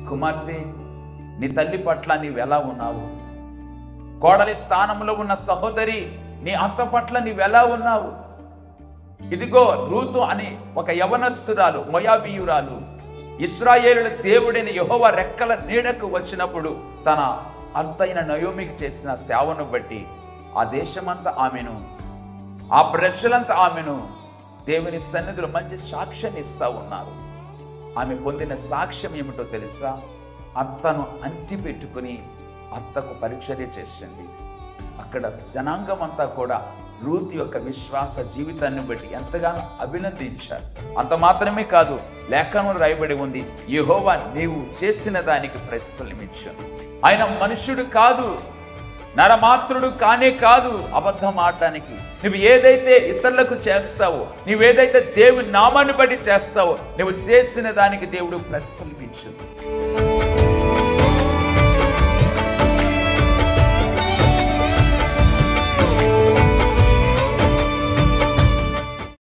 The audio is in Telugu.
కుమార్తె, నీ తల్లి పట్ల నీవెలా ఉన్నావు? కోడలి స్థానంలో ఉన్న సహోదరి, నీ అత్త పట్ల నీవెలా ఉన్నావు? ఇదిగో రూతు అని ఒక యవనస్తురాలు, మోయాబీయురాలు, ఇశ్రాయేలుల దేవుడైన యెహోవా రెక్కల నీడకు వచ్చినప్పుడు తన అత్తైన నయోమికి చేసిన సేవను బట్టి ఆ దేశమంతా ఆమెను, ఆ ప్రజలంతా ఆమెను దేవుని సన్నిధిలో మంచి సాక్ష్యాన్ని ఇస్తా ఉన్నారు. ఆమె పొందిన సాక్ష్యం ఏమిటో తెలుసా? అత్తను అంటి పెట్టుకుని అత్తకు పరిచర్య చేసింది. అక్కడ జనాంగం అంతా కూడా రూత్ యొక్క విశ్వాస జీవితాన్ని బట్టి ఎంతగానో అభినందించారు. అంత మాత్రమే కాదు, లేఖనంలో రాయబడి ఉంది, యెహోవా నీవు చేసిన దానికి ప్రతిఫలమిచ్చాను. ఆయన మనుష్యుడు కాదు, నరమాత్రుడు కానే కాదు అబద్ధం ఆడటానికి. నువ్వు ఏదైతే ఇతరులకు చేస్తావో, నువ్వేదైతే దేవుని నామాన్ని బట్టి చేస్తావో, నువ్వు చేసిన దానికి దేవుడు ప్రతిఫలమిచ్చాడు.